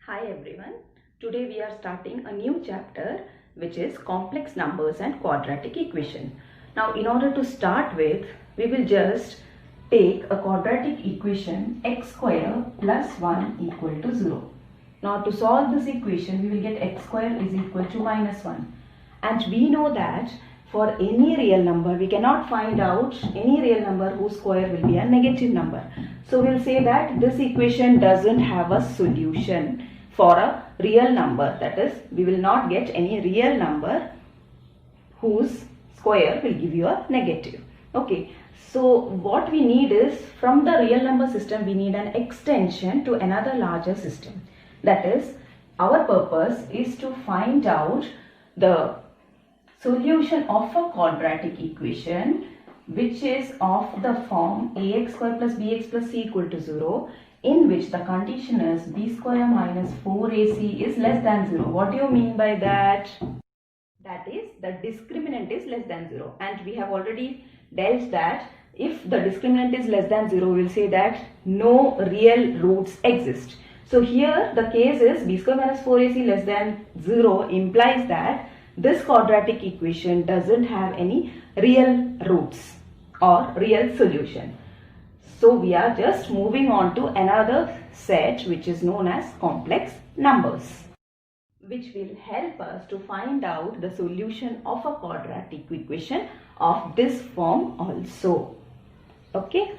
Hi everyone. Today we are starting a new chapter which is complex numbers and quadratic equation. Now in order to start with, we will just take a quadratic equation x square plus 1 equal to 0. Now to solve this equation, we will get x square is equal to minus 1. And we know that for any real number, we cannot find out any real number whose square will be a negative number. So we'll say that this equation doesn't have a solution for a real number. That is, we will not get any real number whose square will give you a negative. Okay, so what we need is, from the real number system, we need an extension to another larger system. That is, our purpose is to find out the solution of a quadratic equation which is of the form ax square plus bx plus c equal to 0, in which the condition is b square minus 4ac is less than 0. What do you mean by that? That is, the discriminant is less than 0, and we have already dealt that if the discriminant is less than 0, we will say that no real roots exist. So here the case is b square minus 4ac less than 0 implies that this quadratic equation doesn't have any real roots or real solution. So we are just moving on to another set which is known as complex numbers, which will help us to find out the solution of a quadratic equation of this form also. Okay.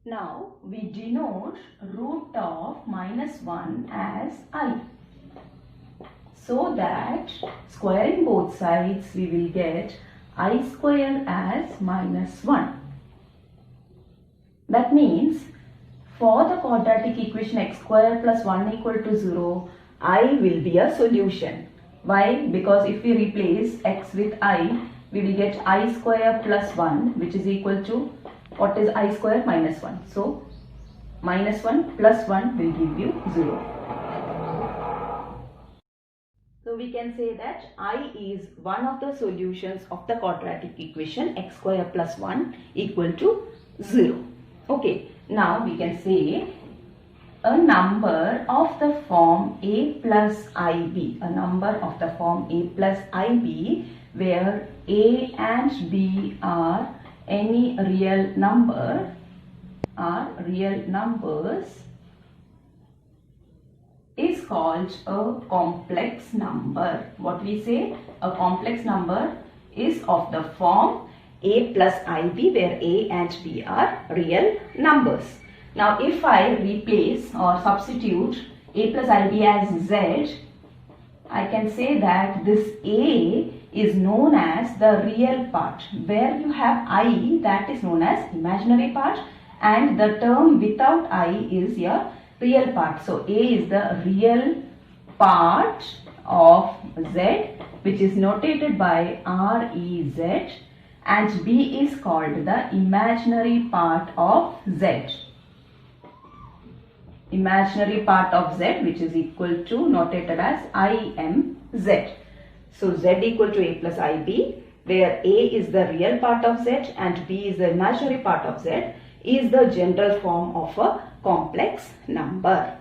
Now we denote root of minus 1 as I, so that squaring both sides we will get I square as minus 1. That means for the quadratic equation x square plus 1 equal to 0, I will be a solution. Why? Because if we replace x with I, we will get I square plus 1, which is equal to, what is I square? Minus 1. So minus 1 plus 1 will give you 0. So we can say that I is one of the solutions of the quadratic equation x square plus 1 equal to 0. Okay, now we can say a number of the form a plus ib, a number of the form a plus ib, where a and b are any real number, is called a complex number. What we say? A complex number is of the form a plus ib, where a and b are real numbers. Now if I replace or substitute a plus ib as z, I can say that this a is known as the real part. Where you have I, that is known as imaginary part, and the term without I is your real part. So a is the real part of z, which is notated by REZ, and b is called the imaginary part of z. Imaginary part of z, which is equal to, notated as IMZ. So z equal to a plus ib, where a is the real part of z and b is the imaginary part of z, is the general form of a complex number.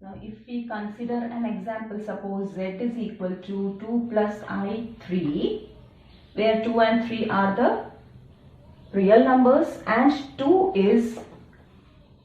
Now if we consider an example, suppose z is equal to 2 plus I 3, where 2 and 3 are the real numbers and 2 is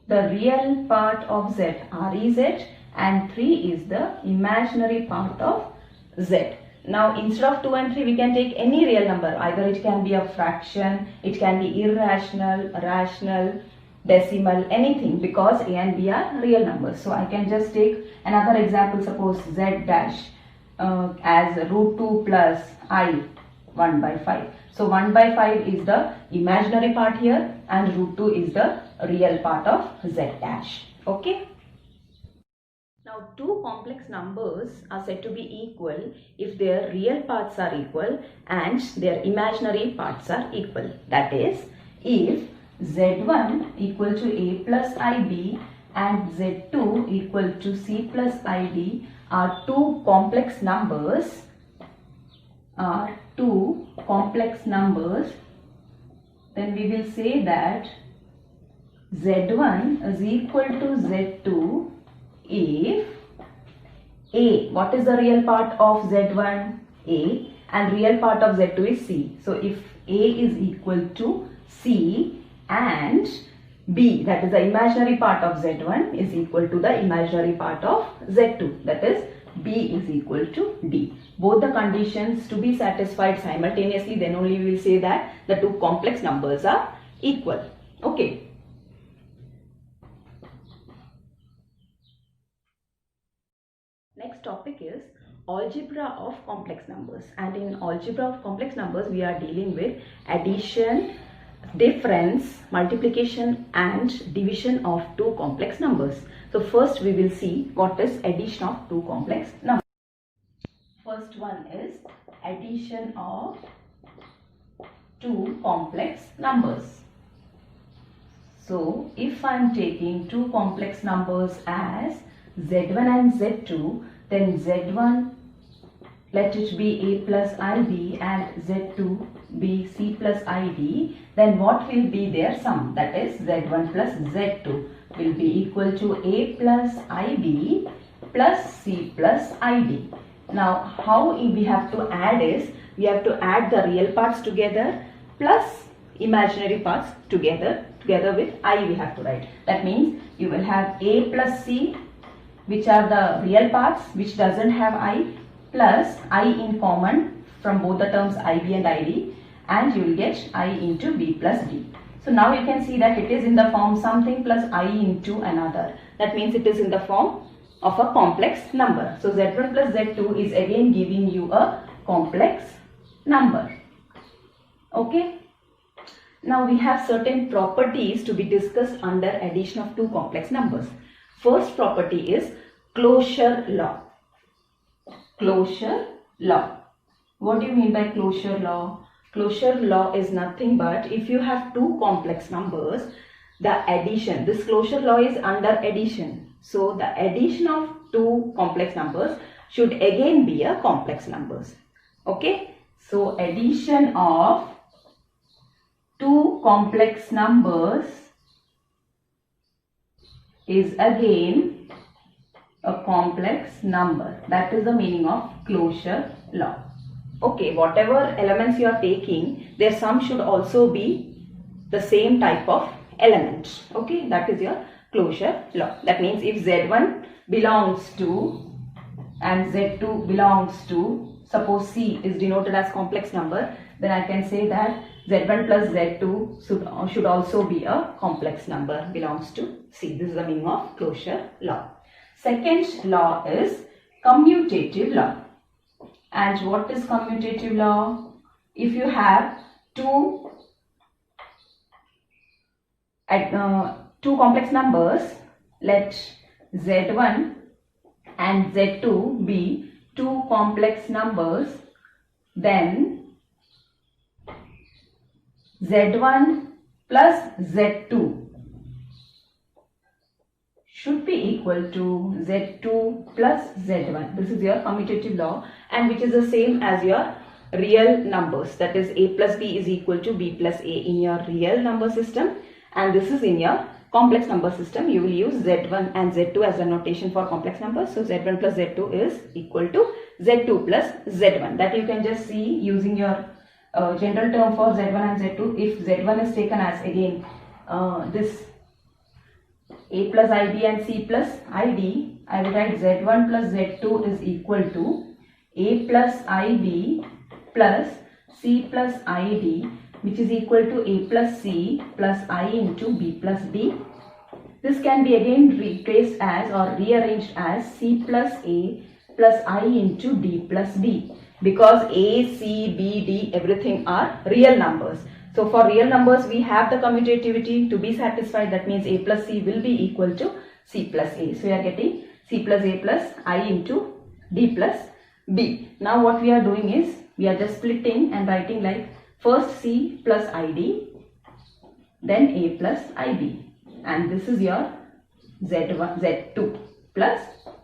the real part of z, REZ, and 3 is the imaginary part of z. Now instead of 2 and 3, we can take any real number. Either it can be a fraction, it can be irrational, rational, decimal, anything, because a and b are real numbers. So I can just take another example, suppose z dash as root 2 plus I 1 by 5. So 1 by 5 is the imaginary part here and root 2 is the real part of z dash. Okay. Now two complex numbers are said to be equal if their real parts are equal and their imaginary parts are equal. That is, if z1 equal to a plus ib and z2 equal to c plus id are two complex numbers, then we will say that z1 is equal to z2 if A, what is the real part of Z1? A, and real part of Z2 is C. So if A is equal to C and B, that is the imaginary part of Z1, is equal to the imaginary part of Z2, that is B is equal to D. Both the conditions to be satisfied simultaneously, then only we will say that the two complex numbers are equal. Okay. Next topic is algebra of complex numbers, and in algebra of complex numbers we are dealing with addition, difference, multiplication and division of two complex numbers. So first we will see what is addition of two complex numbers. First one is addition of two complex numbers. So if I am taking two complex numbers as Z1 and Z2, then Z1 let it be A plus IB and Z2 be C plus ID, then what will be their sum? That is Z1 plus Z2 will be equal to A plus IB plus C plus ID. Now how we have to add is, we have to add the real parts together plus imaginary parts together with I we have to write. That means you will have A plus C, which are the real parts which doesn't have I, plus I in common from both the terms IB and ID, and you will get I into B plus D. So now you can see that it is in the form something plus I into another. That means it is in the form of a complex number. So Z1 plus Z2 is again giving you a complex number. Okay. Now we have certain properties to be discussed under addition of two complex numbers. First property is closure law. Closure law. What do you mean by closure law? Closure law is nothing but if you have two complex numbers, the addition, this closure law is under addition. So the addition of two complex numbers should again be a complex numbers. Okay. So addition of two complex numbers is again a complex number. That is the meaning of closure law. Okay, whatever elements you are taking, their sum should also be the same type of element. Okay, that is your closure law. That means if Z1 belongs to and Z2 belongs to, suppose C is denoted as complex number, then I can say that Z1 plus Z2 should also be a complex number belongs to C. This is the meaning of closure law. Second law is commutative law. And what is commutative law? If you have two complex numbers, let Z1 and Z2 be two complex numbers, then Z1 plus Z2 should be equal to Z2 plus Z1. This is your commutative law, and which is the same as your real numbers. That is A plus B is equal to B plus A in your real number system, and this is in your complex number system. You will use Z1 and Z2 as a notation for complex numbers. So Z1 plus Z2 is equal to Z2 plus Z1. That you can just see using your general term for Z1 and Z2. If Z1 is taken as again this A plus IB and C plus ID, I will write Z1 plus Z2 is equal to A plus IB plus C plus ID, which is equal to A plus C plus I into B plus D. This can be again replaced as or rearranged as C plus A plus I into D plus B, because A, C, B, D everything are real numbers. So for real numbers we have the commutativity to be satisfied. That means A plus C will be equal to C plus A. So we are getting C plus A plus I into D plus B. Now what we are doing is we are just splitting and writing like first C plus ID, then A plus IB, and this is your Z1, Z2 plus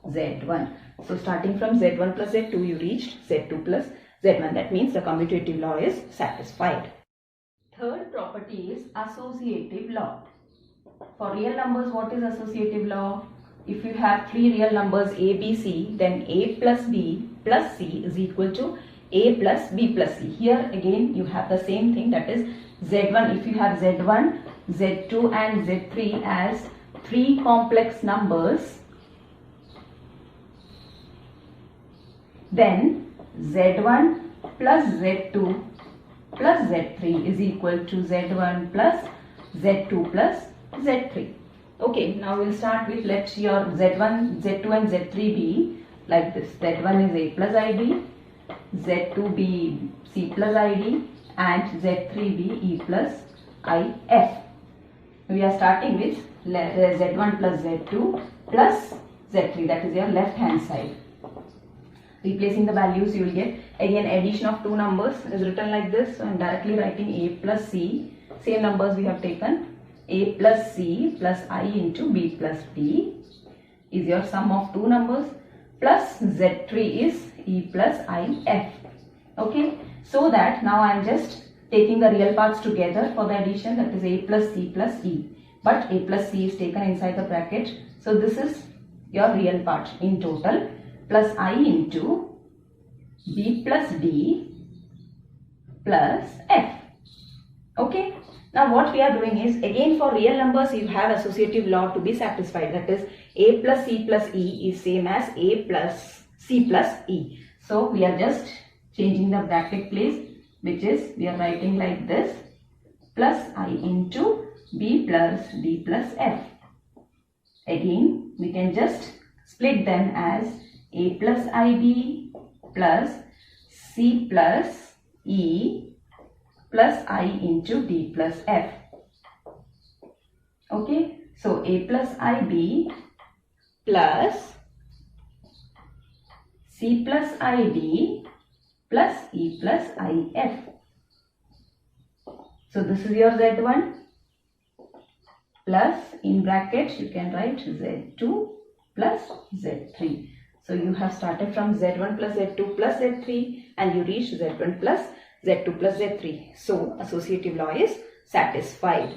Z1. So starting from Z1 plus Z2 you reached Z2 plus Z1. That means the commutative law is satisfied. Third property is associative law. For real numbers, what is associative law? if you have three real numbers a, b, c, then a plus b plus c is equal to a plus b plus c. Here again you have the same thing, that is z1. If you have z1, z2 and z3 as three complex numbers, then z1 plus z2 plus z3 is equal to z1 plus z2 plus z3. Okay, now we'll start with, let your z1, z2 and z3 be like this. z1 is a plus id, z2 be c plus id, and z3 be e plus if. We are starting with z1 plus z2 plus z3, that is your left hand side. Replacing the values, you will get again addition of two numbers is written like this. So I am directly writing a plus c, same numbers we have taken, a plus c plus I into b plus d is your sum of two numbers, plus z3 is e plus if. Okay, so that now I am just taking the real parts together for the addition, that is a plus c plus e, but a plus c is taken inside the bracket. So this is your real part in total, plus I into b plus d plus f. Okay, now what we are doing is, again for real numbers you have associative law to be satisfied, that is a plus c plus e is same as a plus c plus e. So we are just changing the bracket place, which is we are writing like this, plus I into b plus d plus f. Again we can just split them as a plus ib plus c plus e plus I into d plus f. Okay, so a plus ib plus c plus id plus e plus if. So this is your z1 plus, in bracket you can write z2 plus z3. So you have started from z1 plus z2 plus z3 and you reach z1 plus z2 plus z3. So associative law is satisfied.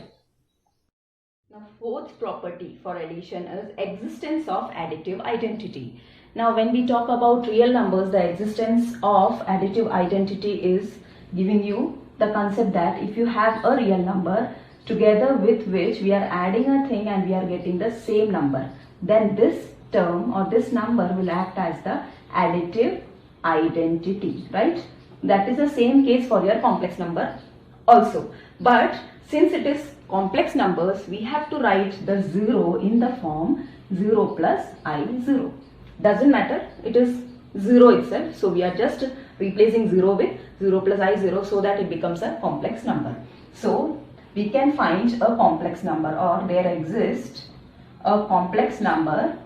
Now fourth property for addition is existence of additive identity. Now when we talk about real numbers, the existence of additive identity is giving you the concept that if you have a real number together with which we are adding a thing and we are getting the same number, then this term or this number will act as the additive identity, right? That is the same case for your complex number also. But since it is complex numbers, we have to write the 0 in the form 0 plus I0. Doesn't matter, it is 0 itself. So we are just replacing 0 with 0 plus I0 so that it becomes a complex number. So we can find a complex number, or there exists a complex number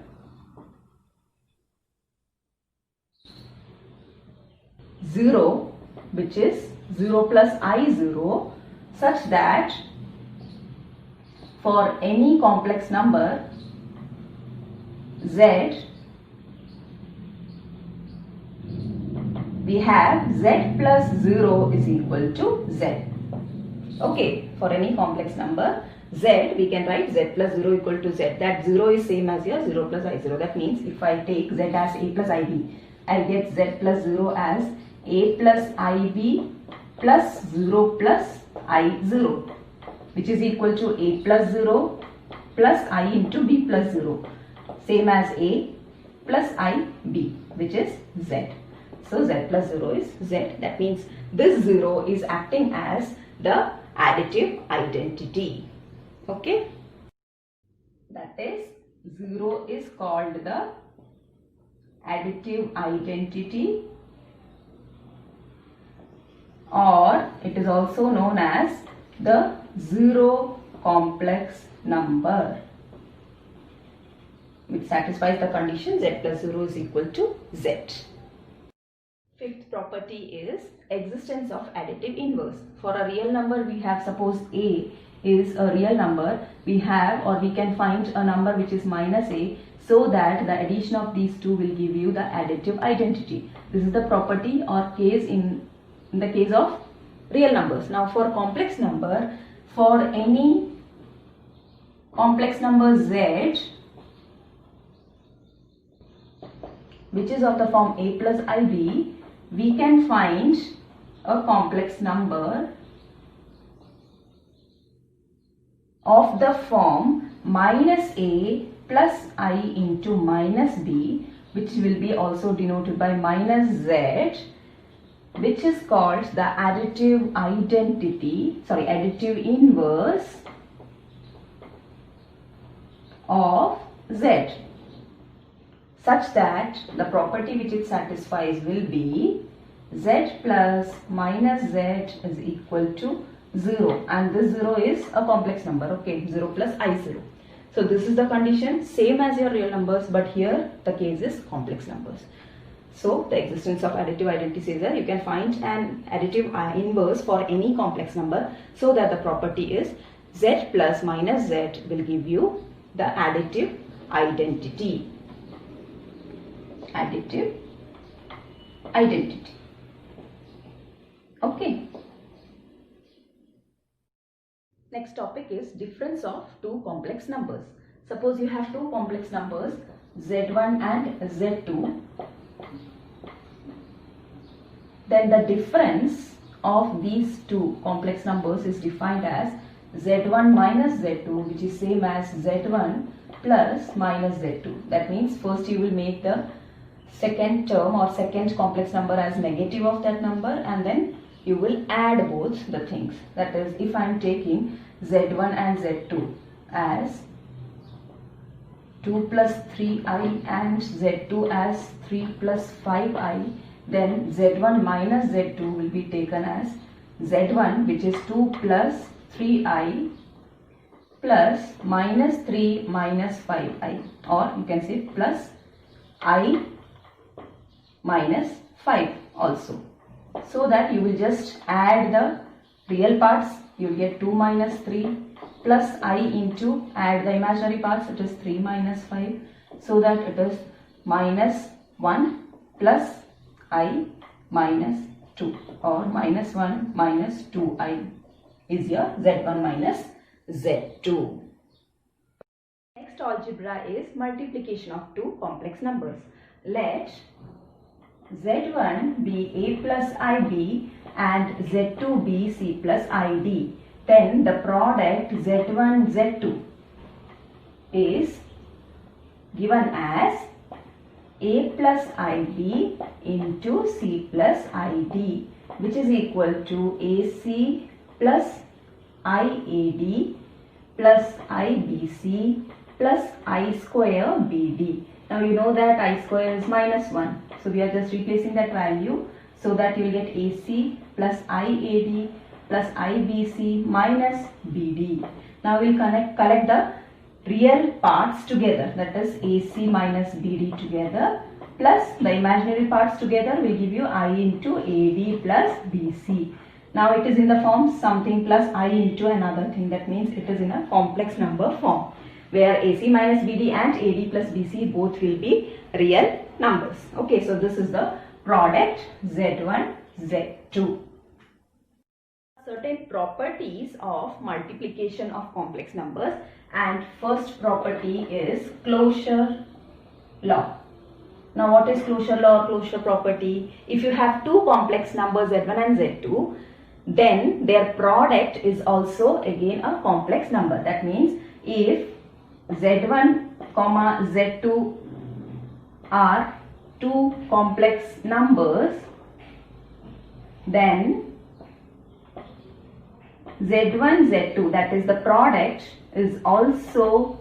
zero, which is 0 plus I0, such that for any complex number z, we have z plus 0 is equal to z. Okay, for any complex number z, we can write z plus 0 equal to z. That 0 is same as your 0 plus I0. That means if I take z as a plus ib, I get z plus 0 as a plus ib plus 0 plus I0, which is equal to a plus 0 plus I into b plus 0, same as a plus ib, which is z. So z plus 0 is z. That means this 0 is acting as the additive identity. Okay, that is 0 is called the additive identity, or it is also known as the zero complex number, which satisfies the condition z plus 0 is equal to z. Fifth property is existence of additive inverse. For a real number, we have, suppose a is a real number, we have, or we can find a number which is minus a, so that the addition of these two will give you the additive identity. This is the property or case in the case of real numbers. Now for complex number, for any complex number z, which is of the form a plus ib, we can find a complex number of the form minus a plus I into minus b, which will be also denoted by minus z, which is called the additive inverse of z, such that the property which it satisfies will be z plus minus z is equal to 0, and this 0 is a complex number, okay, 0 plus I0. So this is the condition, same as your real numbers, but here the case is complex numbers. So the existence of additive identity says that you can find an additive inverse for any complex number, so that the property is z plus minus z will give you the additive identity. Additive identity. Okay. Next topic is difference of two complex numbers. Suppose you have two complex numbers z1 and z2. Then the difference of these two complex numbers is defined as z1 minus z2, which is same as z1 plus minus z2. That means first you will make the second term or second complex number as negative of that number, and then you will add both the things. That is, if I am taking z1 and z2 as 2 plus 3i and z2 as 3 plus 5i, then z1 minus z2 will be taken as z1, which is 2 plus 3i plus minus 3 minus 5i, or you can say plus I minus 5 also. So that you will just add the real parts, you will get 2 minus 3 plus I into, add the imaginary parts, it is 3 minus 5, so that it is minus 1 plus I minus 2, or minus 1 minus 2i is your z1 minus z2. Next algebra is multiplication of two complex numbers. Let z1 be a plus ib and z2 be c plus id. Then the product z1 z2 is given as a plus ib into c plus id, which is equal to ac plus iad plus ibc plus I square bd. Now you know that I square is minus 1. So we are just replacing that value, so that you will get AC plus IAD plus IBC minus BD. Now we will collect the real parts together, that is AC minus BD together, plus the imaginary parts together will give you I into AD plus BC. Now it is in the form something plus I into another thing. That means it is in a complex number form, where AC minus BD and AD plus BC both will be real numbers. Okay, so this is the product Z1, Z2. Certain properties of multiplication of complex numbers, and first property is closure law. Now what is closure law or closure property? If you have two complex numbers Z1 and Z2, then their product is also again a complex number. That means if Z1, Z2 are two complex numbers, then Z1, Z2, that is the product, is also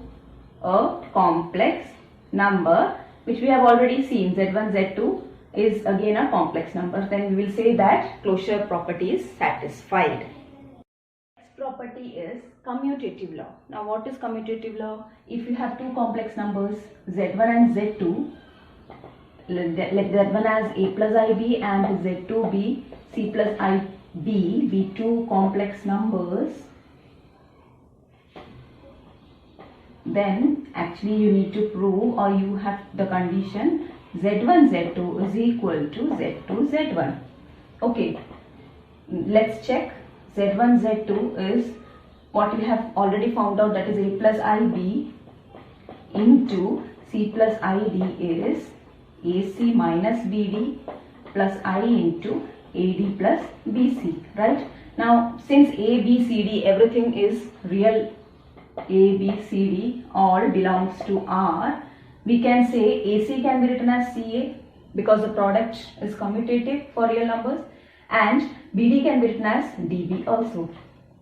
a complex number, which we have already seen. Z1, Z2 is again a complex number. Then we will say that closure property is satisfied. Next property is commutative law. Now what is commutative law? If you have two complex numbers Z1 and Z2, let Z1 as A plus IB and Z2 be C plus IB be two complex numbers, then actually you need to prove, or you have the condition Z1 Z2 is equal to Z2 Z1. Okay, let's check. Z1 Z2 is what we have already found out, that is A plus IB into C plus ID is AC minus BD plus I into AD plus BC, right? Now since A, B, C, D everything is real, A, B, C, D all belongs to R, we can say AC can be written as CA because the product is commutative for real numbers, and BD can be written as DB also,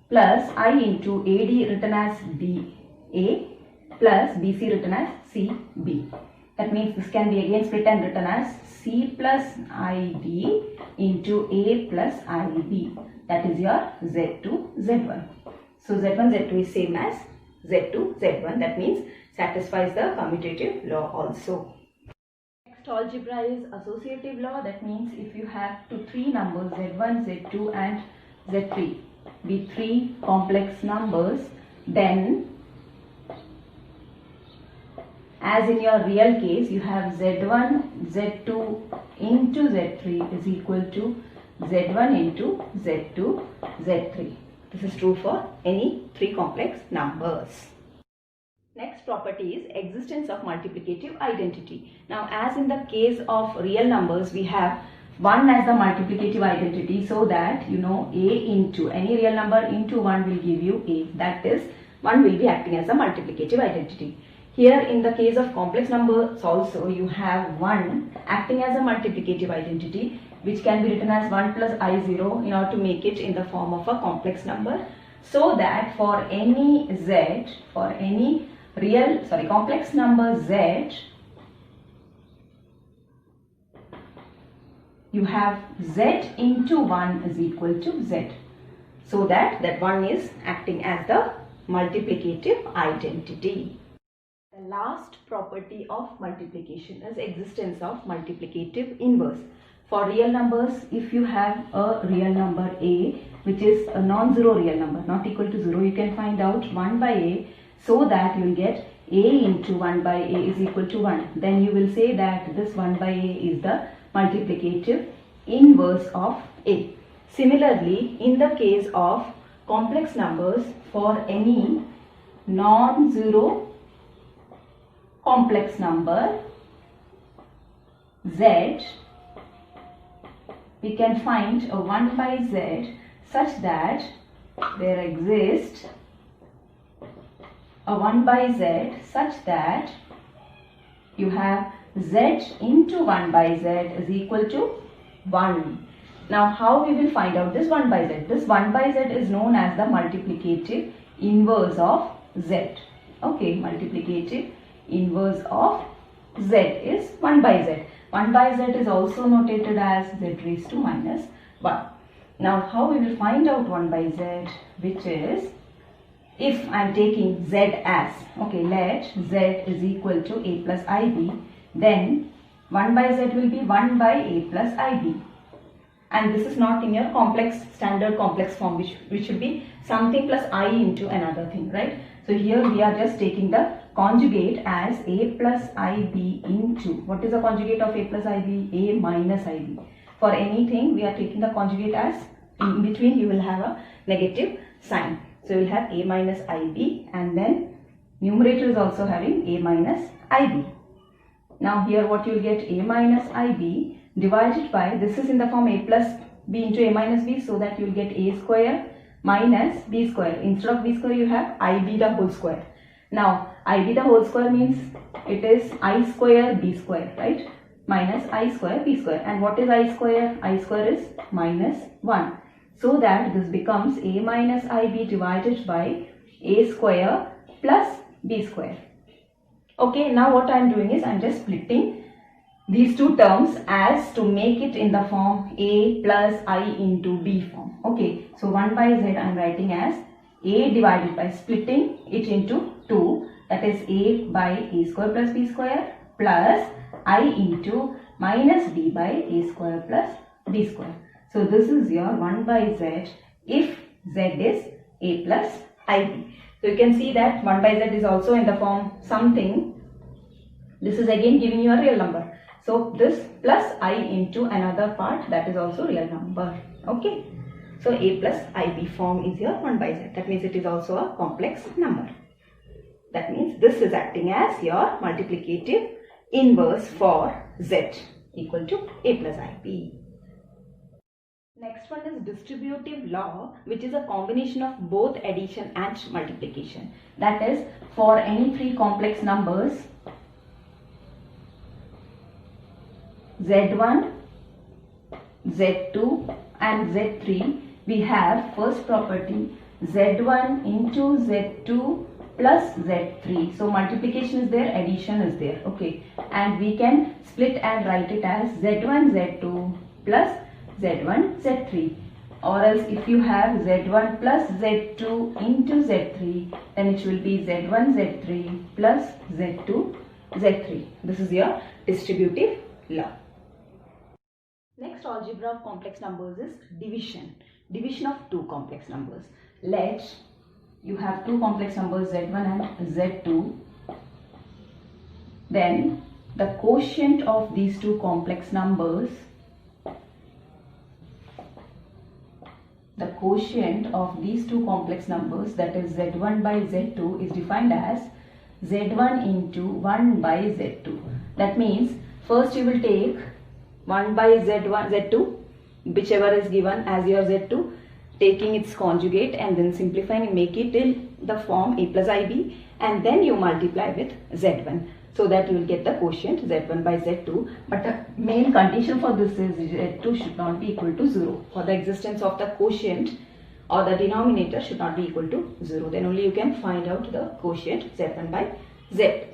plus I into AD written as DA plus BC written as CB. That means this can be again split and written as C plus ID into A plus IB. That is your Z2, Z1. So Z1, Z2 is same as Z2, Z1. That means satisfies the commutative law also. Next algebra is associative law. That means if you have three numbers Z1, Z2 and Z3 be three complex numbers, then as in your real case you have Z1, Z2 into Z3 is equal to Z1 into Z2, Z3. This is true for any three complex numbers. Next property is existence of multiplicative identity. Now as in the case of real numbers we have 1 as the multiplicative identity, so that you know A into any real number into 1 will give you A. That is 1 will be acting as a multiplicative identity. Here in the case of complex numbers also you have 1 acting as a multiplicative identity, which can be written as 1 plus I0 in order to make it in the form of a complex number, so that for any Z, for any complex number Z, you have Z into 1 is equal to Z, so that 1 is acting as the multiplicative identity. The last property of multiplication is existence of multiplicative inverse. For real numbers, if you have a real number A which is a non-zero real number not equal to 0, you can find out 1 by A, so that you will get A into 1 by A is equal to 1. Then you will say that this 1 by A is the multiplicative inverse of A. Similarly, in the case of complex numbers, for any non-zero complex number Z, we can find a 1 by Z such that there exists a 1 by Z such that you have Z into 1 by Z is equal to 1. Now how we will find out this 1 by Z? This 1 by Z is known as the multiplicative inverse of Z. Okay, multiplicative inverse of Z is 1 by Z. 1 by Z is also notated as Z raised to minus 1. Now how we will find out 1 by Z, which is, if I am taking Z as, okay, let Z is equal to A plus IB, then 1 by Z will be 1 by A plus IB. And this is not in your standard complex form, which should be something plus I into another thing, right? So here we are just taking the conjugate as A plus IB into, what is the conjugate of A plus IB? A minus IB. For anything we are taking the conjugate as, in between you will have a negative sign. So you will have A minus IB, and then numerator is also having A minus IB. Now here what you will get, A minus IB divided by, this is in the form A plus B into A minus B, so that you will get A square minus B square. Instead of B square you have IB the whole square. Now IB the whole square means it is I square B square, right? Minus I square B square. And what is I square? I square is minus 1. So that this becomes A minus IB divided by A square plus B square. Okay, now what I am doing is I am just splitting these two terms as to make it in the form A plus I into B form. Okay, so 1 by Z I am writing as A divided by, splitting it into 2, that is A by A square plus B square plus I into minus B by A square plus B square. So this is your 1 by Z if Z is A plus IB. So you can see that 1 by Z is also in the form something. This is again giving you a real number. So this plus I into another part, that is also real number. Okay. So A plus IB form is your 1 by Z. That means it is also a complex number. That means this is acting as your multiplicative inverse for z equal to a plus ib. Next one is distributive law, which is a combination of both addition and multiplication. That is, for any three complex numbers z1, z2 and z3, we have first property z1 into z2 plus z3. So multiplication is there, addition is there, okay, and we can split and write it as z1 z2 plus z1 z3, or else if you have z1 plus z2 into z3, then it will be z1 z3 plus z2 z3. This is your distributive law. Next algebra of complex numbers is division. Division of two complex numbers. Let you have two complex numbers z1 and z2. Then the quotient of these two complex numbers, that is z1 by z2, is defined as z1 into 1 by z2. That means first you will take 1 by z1 z2, whichever is given as your z2, taking its conjugate and then simplifying and make it in the form a plus ib, and then you multiply with z1, so that you will get the quotient z1 by z2. But the main condition for this is z2 should not be equal to 0. For the existence of the quotient or the denominator should not be equal to 0, then only you can find out the quotient z1 by z2.